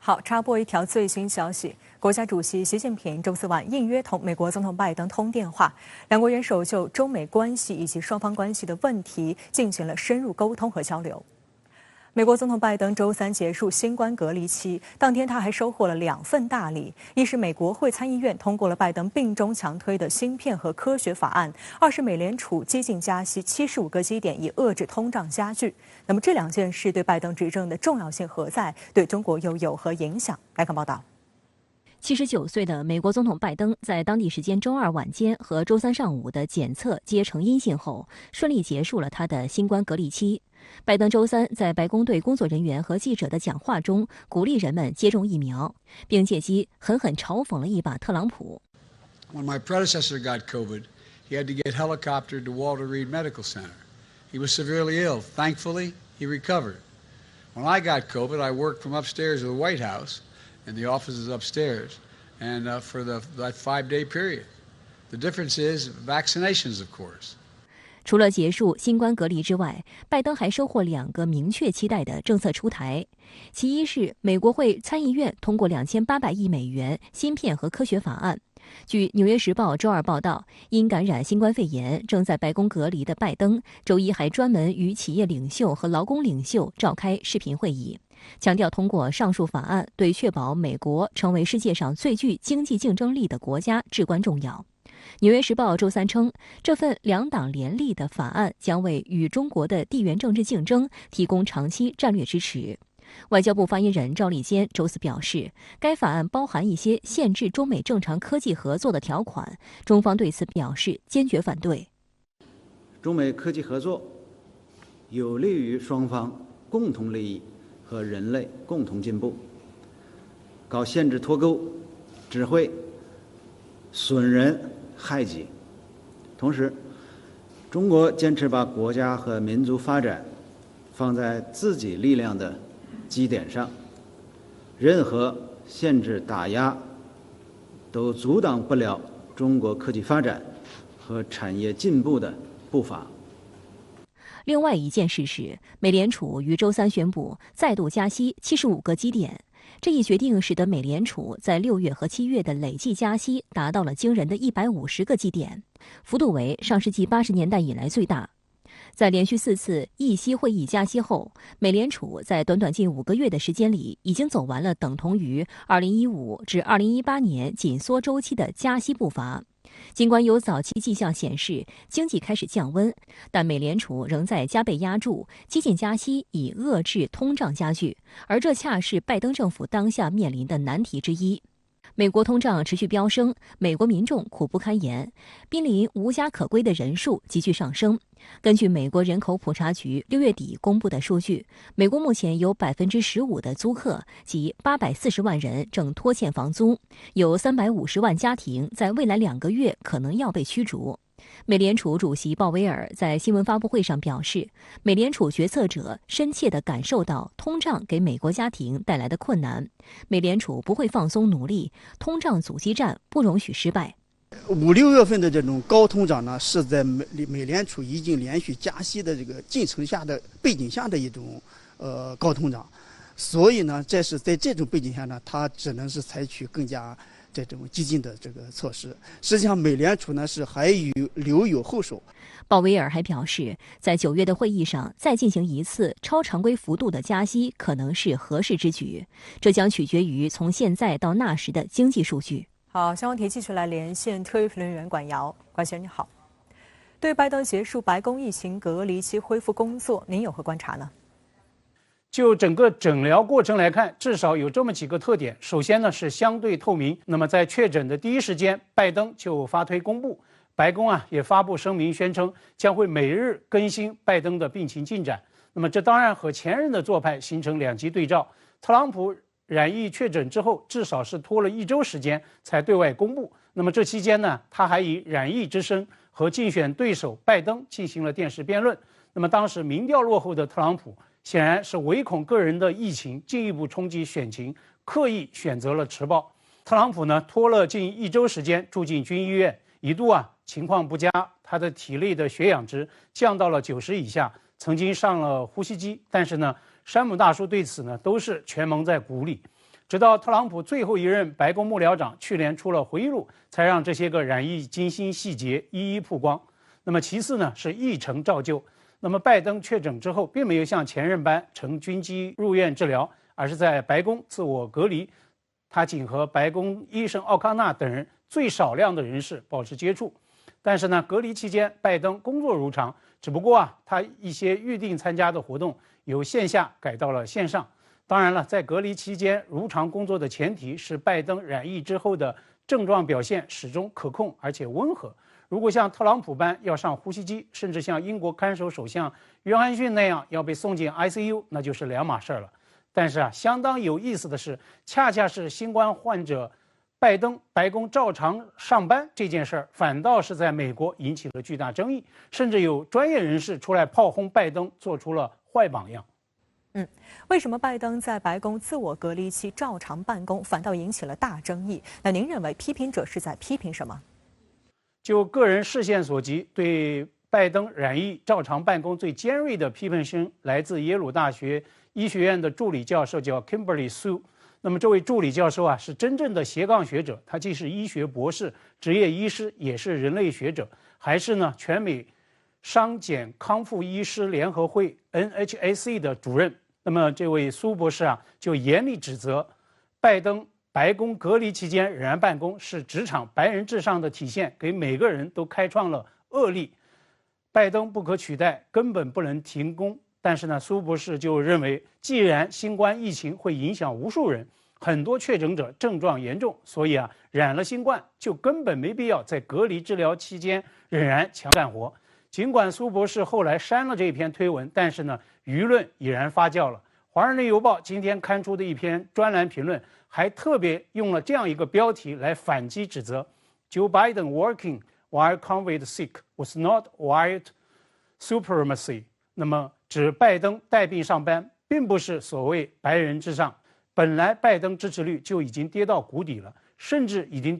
好，插播一条最新消息：国家主席习近平周四晚应约同美国总统拜登通电话，两国元首就中美关系以及双方关系的问题进行了深入沟通和交流。美国总统拜登周三结束新冠隔离期，当天他还收获了2份大礼：一是美国会参议院通过了拜登病中强推的芯片和科学法案；二是美联储激进加息75个基点，以遏制通胀加剧。那么这2件事对拜登执政的重要性何在？对中国又有何影响？来看报道。79岁的美国总统拜登在当地时间周二晚间和周三上午的检测皆呈阴性后，顺利结束了他的新冠隔离期。拜登周三在白宫对工作人员和记者的讲话中，鼓励人们接种疫苗，并借机狠狠嘲讽了一把特朗普。When my predecessor got COVID, he had to get helicoptered to Walter Reed Medical Center. He was severely ill. Thankfully, he recovered. When I got COVID, I worked from upstairs of the White House, and the office is upstairs, and for that 5-day period. The difference is vaccinations, of course. 除了结束新冠隔离之外，拜登还收获2个明确期待的政策出台。其一是美国会参议院通过2800亿美元芯片和科学法案。据《纽约时报》周二报道，因感染新冠肺炎正在白宫隔离的拜登，周一还专门与企业领袖和劳工领袖召开视频会议，强调通过上述法案对确保美国成为世界上最具经济竞争力的国家至关重要。《纽约时报》周三称，这份2党联立的法案将为与中国的地缘政治竞争提供长期战略支持。外交部发言人赵立坚周四表示，该法案包含一些限制中美正常科技合作的条款，中方对此表示坚决反对。中美科技合作有利于双方共同利益和人类共同进步，搞限制脱钩只会损人害己。同时，中国坚持把国家和民族发展放在自己力量的基点上，任何限制打压都阻挡不了中国科技发展和产业进步的步伐。另外一件事是，美联储于周三宣布再度加息75个基点。这一决定使得美联储在6月和7月的累计加息达到了惊人的150个基点，幅度为上世纪80年代以来最大。在连续4次议息会议加息后，美联储在短短近5个月的时间里，已经走完了等同于2015至2018年紧缩周期的加息步伐。尽管有早期迹象显示经济开始降温，但美联储仍在加倍压注激进加息，以遏制通胀加剧，而这恰是拜登政府当下面临的难题之一。美国通胀持续飙升，美国民众苦不堪言，濒临无家可归的人数急剧上升。根据美国人口普查局6月底公布的数据，美国目前有15%的租客，即840万人正拖欠房租，有350万家庭在未来2个月可能要被驱逐。美联储主席鲍威尔在新闻发布会上表示，美联储决策者深切地感受到通胀给美国家庭带来的困难，美联储不会放松努力，通胀阻击战不容许失败。5、6月份的这种高通胀呢，是在美联储已经连续加息的这个进程下的背景下的一种高通胀，所以呢，这是在这种背景下呢，它只能是采取更加这种激进的这个措施。实际上，美联储呢是还留有后手。鲍威尔还表示，在9月的会议上再进行一次超常规幅度的加息可能是合适之举，这将取决于从现在到那时的经济数据。好，相关题继续来连线特约评论员管瑶。管先生你好，对拜登结束白宫疫情隔离期恢复工作，您有何观察呢？就整个诊疗过程来看，至少有这么几个特点。首先呢是相对透明，那么在确诊的第一时间，拜登就发推公布，白宫也发布声明宣称将会每日更新拜登的病情进展。那么这当然和前任的做派形成2极对照。特朗普染疫确诊之后，至少是拖了1周时间才对外公布。那么这期间呢，他还以染疫之声和竞选对手拜登进行了电视辩论。那么当时民调落后的特朗普显然是唯恐个人的疫情进一步冲击选情，刻意选择了迟报。特朗普呢拖了近1周时间住进军医院，一度情况不佳，他的体内的血氧值降到了90以下，曾经上了呼吸机。但是呢，山姆大叔对此呢都是全蒙在鼓里。直到特朗普最后一任白宫幕僚长去年出了回忆录，才让这些个染疫精心细节一一曝光。那么其次呢，是议程照旧。那么拜登确诊之后，并没有像前任般乘军机入院治疗，而是在白宫自我隔离。他仅和白宫医生奥康纳等人最少量的人士保持接触。但是呢，隔离期间，拜登工作如常，只不过他一些预定参加的活动由线下改到了线上。当然了，在隔离期间如常工作的前提是拜登染疫之后的症状表现始终可控而且温和。如果像特朗普般要上呼吸机，甚至像英国看守首相约翰逊那样要被送进 ICU， 那就是两码事了。但是相当有意思的是，恰恰是新冠患者拜登白宫照常上班这件事儿，反倒是在美国引起了巨大争议，甚至有专业人士出来炮轰拜登做出了坏榜样。为什么拜登在白宫自我隔离期照常办公，反倒引起了大争议？那您认为批评者是在批评什么？就个人视线所及，对拜登染疫照常办公最尖锐的批评声来自耶鲁大学医学院的助理教授，叫 Kimberly Sue。那么这位助理教授是真正的斜杠学者，他既是医学博士、职业医师，也是人类学者，还是全美伤检康复医师联合会 NHAC 的主任。那么这位苏博士就严厉指责拜登白宫隔离期间仍然办公是职场白人至上的体现，给每个人都开创了恶例。拜登不可取代，根本不能停工。但是苏博士就认为，既然新冠疫情会影响无数人，很多确诊者症状严重，所以染了新冠就根本没必要在隔离治疗期间仍然强干活。尽管苏博士后来删了这篇推文，但是舆论已然发酵了。《华盛顿邮报》今天刊出的一篇专栏评论，还特别用了这样一个标题来反击指责 ：Joe Biden working while COVID sick was not white supremacy。那么指拜登带病上班，并不是所谓白人至上。本来拜登支持率就已经跌到谷底了，甚至已经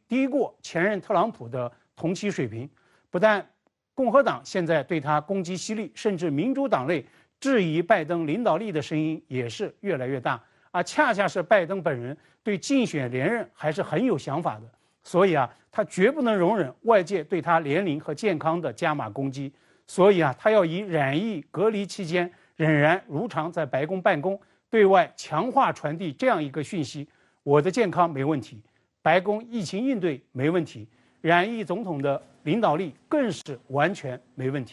低过前任特朗普的同期水平。不但共和党现在对他攻击犀利，甚至民主党内质疑拜登领导力的声音也是越来越大。而恰恰是拜登本人对竞选连任还是很有想法的，所以他绝不能容忍外界对他年龄和健康的加码攻击。所以他要以染疫隔离期间仍然如常在白宫办公，对外强化传递这样一个讯息：我的健康没问题，白宫疫情应对没问题，染疫总统的领导力更是完全没问题。